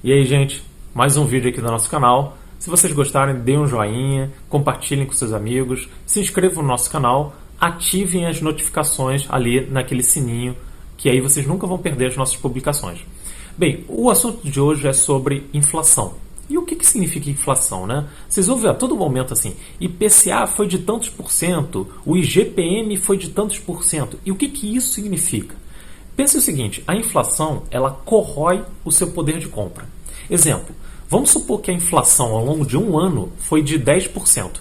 E aí, gente, mais um vídeo aqui do nosso canal. Se vocês gostarem, deem um joinha, compartilhem com seus amigos, se inscrevam no nosso canal, ativem as notificações ali naquele sininho, que aí vocês nunca vão perder as nossas publicações. Bem, o assunto de hoje é sobre inflação. E o que significa inflação, né? Vocês ouvem a todo momento assim, IPCA foi de tantos por cento, o IGPM foi de tantos por cento. E o que isso significa? Pense o seguinte, a inflação, ela corrói o seu poder de compra. Exemplo, vamos supor que a inflação ao longo de um ano foi de 10%.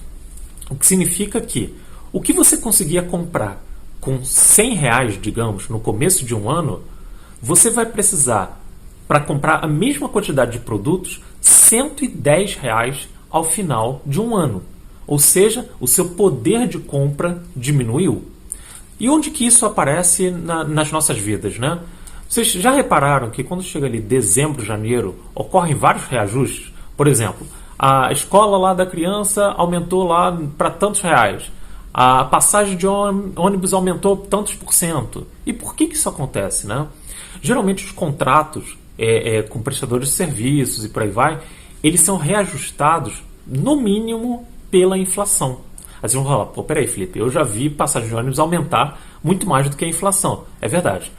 O que significa que o que você conseguia comprar com R$100, digamos, no começo de um ano, você vai precisar, para comprar a mesma quantidade de produtos, R$110 ao final de um ano. Ou seja, o seu poder de compra diminuiu. E onde que isso aparece nas nossas vidas, né? Vocês já repararam que quando chega ali dezembro, janeiro, ocorrem vários reajustes? Por exemplo, a escola lá da criança aumentou lá para tantos reais. A passagem de ônibus aumentou tantos por cento. E por que isso acontece, né? Geralmente os contratos com prestadores de serviços e por aí vai, eles são reajustados, no mínimo, pela inflação. Aí vocês vão falar, pô, peraí, Felipe, eu já vi passagem de ônibus aumentar muito mais do que a inflação. É verdade.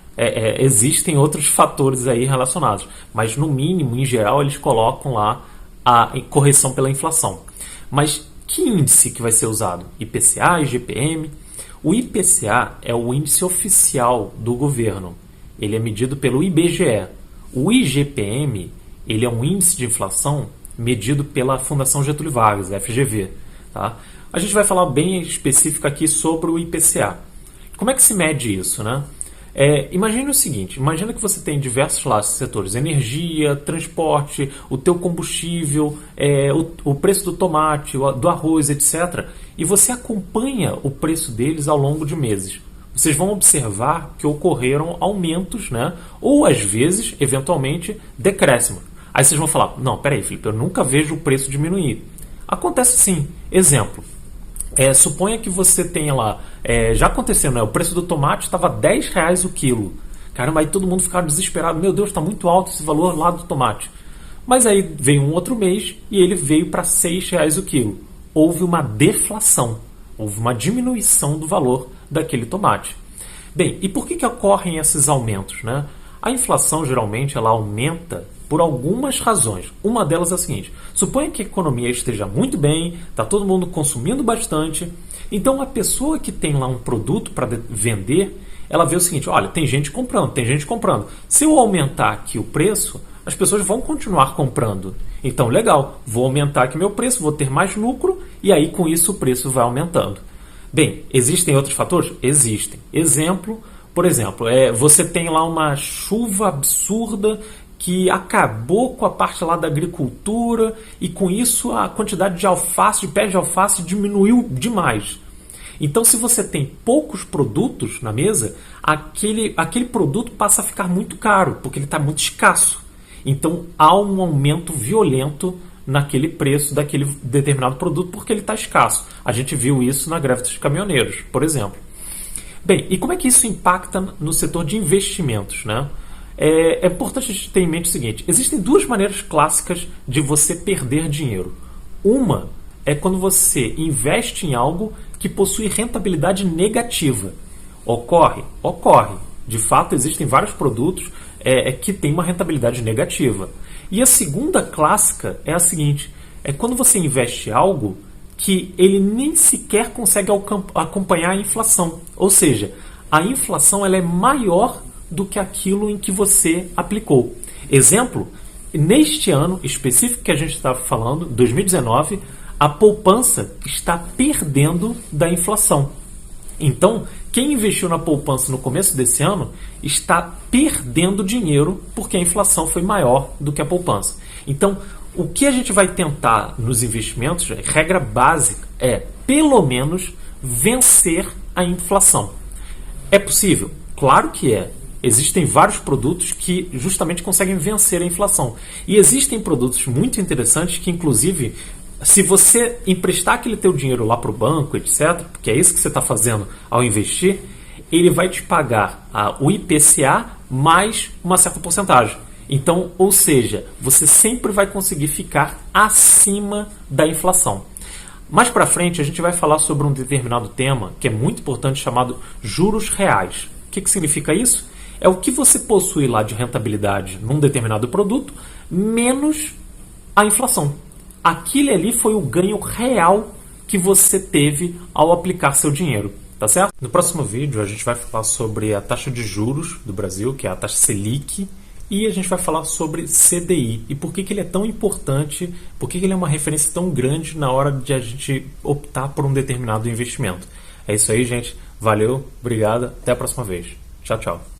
Existem outros fatores aí relacionados, mas no mínimo, em geral, eles colocam lá a correção pela inflação. Mas que índice que vai ser usado? IPCA, IGPM? O IPCA é o índice oficial do governo. Ele é medido pelo IBGE. O IGPM, ele é um índice de inflação medido pela Fundação Getúlio Vargas, FGV. Tá? A gente vai falar bem específico aqui sobre o IPCA. Como é que se mede isso, né? Imagine o seguinte, imagina que você tem diversos setores, energia, transporte, o teu combustível, o preço do tomate, do arroz, etc. E você acompanha o preço deles ao longo de meses. Vocês vão observar que ocorreram aumentos, né? Ou às vezes, eventualmente, decréscimos. Aí vocês vão falar, não, peraí, Felipe, eu nunca vejo o preço diminuir. Acontece sim. Exemplo. Suponha que você tenha lá, já aconteceu, né? O preço do tomate estava R$10 o quilo. Caramba, aí todo mundo ficava desesperado. Meu Deus, está muito alto esse valor lá do tomate. Mas aí veio um outro mês e ele veio para R$6 o quilo. Houve uma deflação, houve uma diminuição do valor daquele tomate. Bem, e por que ocorrem esses aumentos, né? A inflação geralmente ela aumenta por algumas razões. Uma delas é a seguinte, suponha que a economia esteja muito bem, está todo mundo consumindo bastante, então a pessoa que tem lá um produto para vender, ela vê o seguinte, olha, tem gente comprando, tem gente comprando. Se eu aumentar aqui o preço, as pessoas vão continuar comprando. Então, legal, vou aumentar aqui meu preço, vou ter mais lucro e aí com isso o preço vai aumentando. Bem, existem outros fatores? Existem. Por exemplo, você tem lá uma chuva absurda que acabou com a parte lá da agricultura e com isso a quantidade de pés de alface diminuiu demais. Então, se você tem poucos produtos na mesa, aquele produto passa a ficar muito caro, porque ele está muito escasso. Então, há um aumento violento naquele preço daquele determinado produto porque ele está escasso. A gente viu isso na greve dos caminhoneiros, por exemplo. Bem, e como é que isso impacta no setor de investimentos, né? É importante a gente ter em mente o seguinte, existem duas maneiras clássicas de você perder dinheiro. Uma é quando você investe em algo que possui rentabilidade negativa. Ocorre. De fato, existem vários produtos que têm uma rentabilidade negativa. E a segunda clássica é a seguinte, é quando você investe em algo que ele nem sequer consegue acompanhar a inflação. Ou seja, a inflação ela é maior do que aquilo em que você aplicou. Exemplo, neste ano específico que a gente está falando, 2019, a poupança está perdendo da inflação. Então, quem investiu na poupança no começo desse ano está perdendo dinheiro porque a inflação foi maior do que a poupança. Então, o que a gente vai tentar nos investimentos, regra básica, é, pelo menos, vencer a inflação. É possível? Claro que é. Existem vários produtos que justamente conseguem vencer a inflação. E existem produtos muito interessantes que, inclusive, se você emprestar aquele teu dinheiro lá para o banco, etc., porque é isso que você está fazendo ao investir, ele vai te pagar o IPCA mais uma certa porcentagem. Então, ou seja, você sempre vai conseguir ficar acima da inflação. Mais para frente, a gente vai falar sobre um determinado tema que é muito importante, chamado juros reais. O que significa isso? É o que você possui lá de rentabilidade num determinado produto, menos a inflação. Aquilo ali foi o ganho real que você teve ao aplicar seu dinheiro. Tá certo? No próximo vídeo, a gente vai falar sobre a taxa de juros do Brasil, que é a taxa Selic, e a gente vai falar sobre CDI e por que ele é tão importante, por que ele é uma referência tão grande na hora de a gente optar por um determinado investimento. É isso aí, gente. Valeu, obrigado, até a próxima vez. Tchau, tchau.